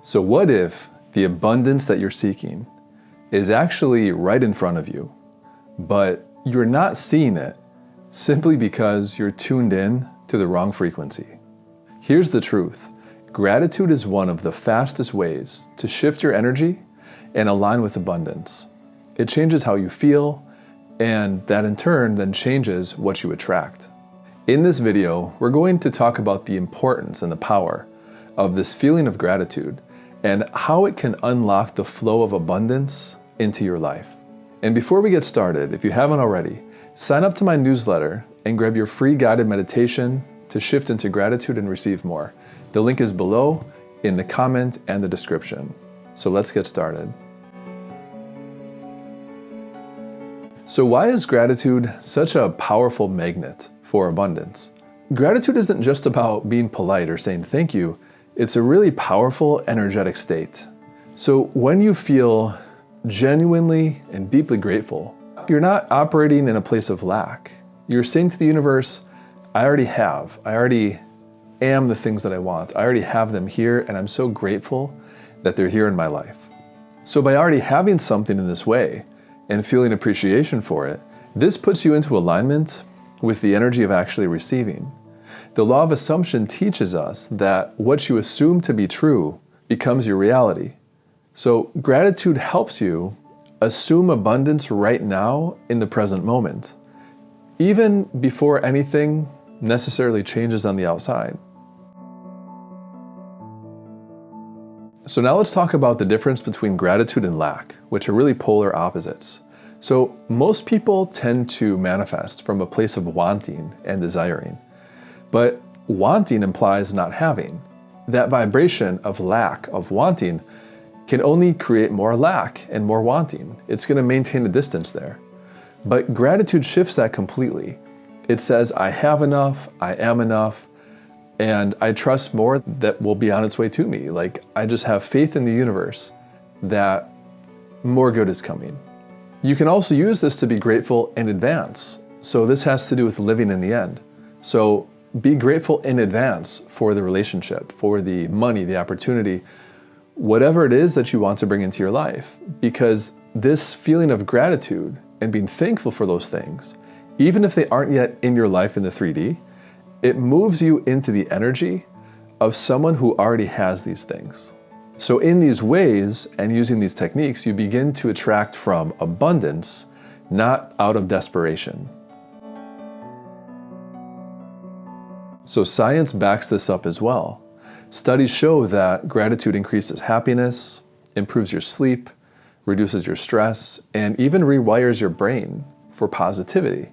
So what if the abundance that you're seeking is actually right in front of you, but you're not seeing it simply because you're tuned in to the wrong frequency? Here's the truth. Gratitude is one of the fastest ways to shift your energy and align with abundance. It changes how you feel, and that in turn then changes what you attract. In this video, we're going to talk about the importance and the power of this feeling of gratitude and how it can unlock the flow of abundance into your life. And before we get started, if you haven't already, sign up to my newsletter and grab your free guided meditation to shift into gratitude and receive more. The link is below in the comment and the description. So let's get started. So why is gratitude such a powerful magnet for abundance? Gratitude isn't just about being polite or saying thank you. It's a really powerful, energetic state. So when you feel genuinely and deeply grateful, you're not operating in a place of lack. You're saying to the universe, I already am the things that I want. I already have them here, and I'm so grateful that they're here in my life. So by already having something in this way and feeling appreciation for it, this puts you into alignment with the energy of actually receiving. The law of assumption teaches us that what you assume to be true becomes your reality. So gratitude helps you assume abundance right now in the present moment, even before anything necessarily changes on the outside. So now let's talk about the difference between gratitude and lack, which are really polar opposites. So most people tend to manifest from a place of wanting and desiring. But wanting implies not having. That vibration of lack, of wanting, can only create more lack and more wanting. It's going to maintain a distance there. But gratitude shifts that completely. It says, I have enough, I am enough, and I trust more that will be on its way to me. Like, I just have faith in the universe that more good is coming. You can also use this to be grateful in advance. So this has to do with living in the end. So be grateful in advance for the relationship, for the money, the opportunity, whatever it is that you want to bring into your life. Because this feeling of gratitude and being thankful for those things, even if they aren't yet in your life in the 3D, it moves you into the energy of someone who already has these things. So in these ways and using these techniques, you begin to attract from abundance, not out of desperation. So science backs this up as well. Studies show that gratitude increases happiness, improves your sleep, reduces your stress, and even rewires your brain for positivity.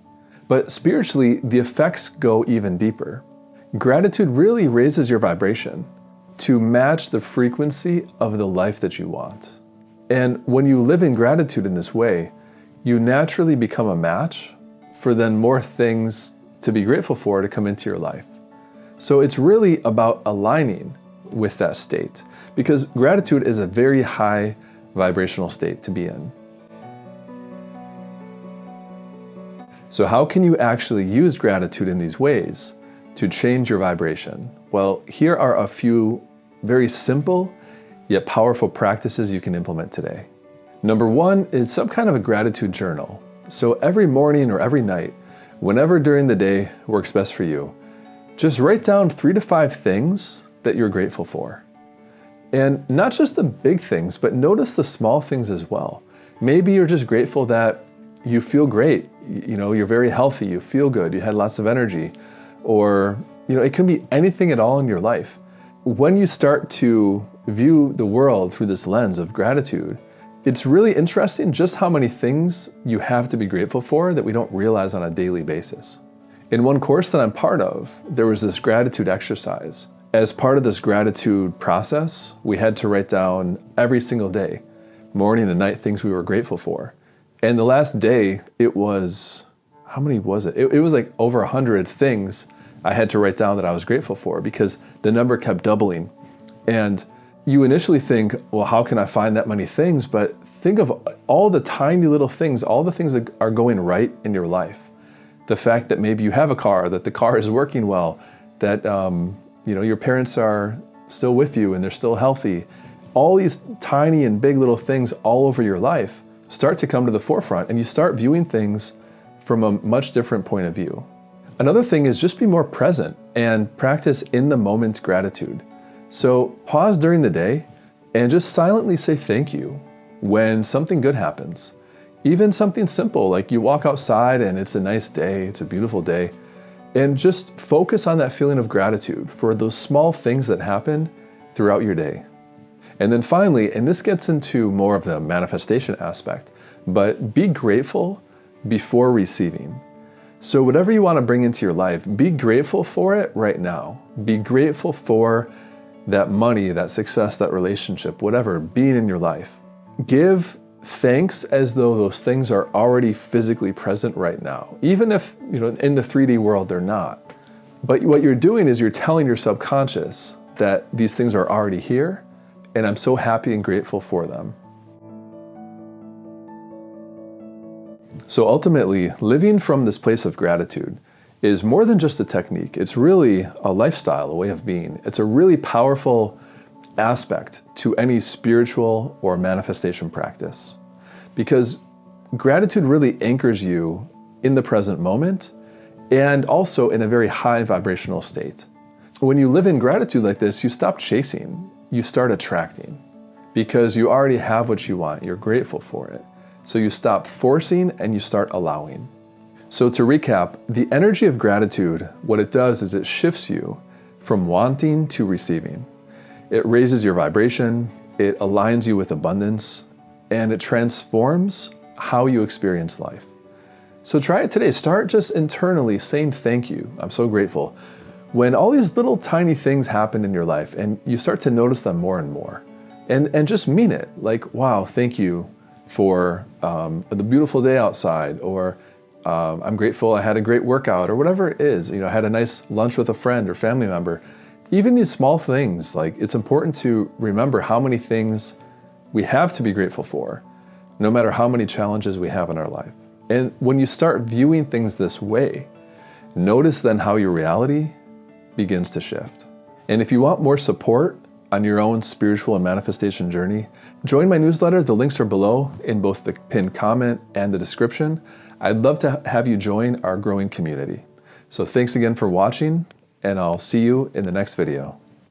But spiritually, the effects go even deeper. Gratitude really raises your vibration to match the frequency of the life that you want. And when you live in gratitude in this way, you naturally become a match for then more things to be grateful for to come into your life. So it's really about aligning with that state, because gratitude is a very high vibrational state to be in. So how can you actually use gratitude in these ways to change your vibration? Well, here are a few very simple yet powerful practices you can implement today. Number one is some kind of a gratitude journal. So every morning or every night, whenever during the day works best for you, just write down 3 to 5 things that you're grateful for. And not just the big things, but notice the small things as well. Maybe you're just grateful that you feel great. You're very healthy, you feel good, you had lots of energy. Or, it can be anything at all in your life. When you start to view the world through this lens of gratitude, it's really interesting just how many things you have to be grateful for that we don't realize on a daily basis. In one course that I'm part of, there was this gratitude exercise. As part of this gratitude process, we had to write down every single day, morning and night, things we were grateful for. And the last day, it was, how many was it? It was like over 100 things I had to write down that I was grateful for, because the number kept doubling. And you initially think, well, how can I find that many things? But think of all the tiny little things, all the things that are going right in your life. The fact that maybe you have a car, that the car is working well, that your parents are still with you and they're still healthy, all these tiny and big little things all over your life start to come to the forefront, and you start viewing things from a much different point of view. Another thing is just be more present and practice in the moment gratitude. So pause during the day and just silently say thank you when something good happens. Even something simple like you walk outside and it's a nice day, it's a beautiful day, and just focus on that feeling of gratitude for those small things that happen throughout your day. And then finally, and this gets into more of the manifestation aspect, but be grateful before receiving. So whatever you want to bring into your life, be grateful for it right now. Be grateful for that money, that success, that relationship, whatever, being in your life. Give thanks as though those things are already physically present right now, even if, in the 3D world they're not. But what you're doing is you're telling your subconscious that these things are already here, and I'm so happy and grateful for them. So ultimately, living from this place of gratitude is more than just a technique. It's really a lifestyle, a way of being. It's a really powerful aspect to any spiritual or manifestation practice, because gratitude really anchors you in the present moment and also in a very high vibrational state. When you live in gratitude like this, you stop chasing, you start attracting, because you already have what you want, you're grateful for it. So you stop forcing and you start allowing. So to recap, the energy of gratitude, what it does is it shifts you from wanting to receiving. It raises your vibration, it aligns you with abundance, and it transforms how you experience life. So try it today. Start just internally saying thank you. I'm so grateful. When all these little tiny things happen in your life and you start to notice them more and more, and just mean it, like, wow, thank you for the beautiful day outside, or I'm grateful I had a great workout, or whatever it is. I had a nice lunch with a friend or family member. Even these small things, like, it's important to remember how many things we have to be grateful for, no matter how many challenges we have in our life. And when you start viewing things this way, notice then how your reality begins to shift. And if you want more support on your own spiritual and manifestation journey, join my newsletter. The links are below in both the pinned comment and the description. I'd love to have you join our growing community. So thanks again for watching, and I'll see you in the next video.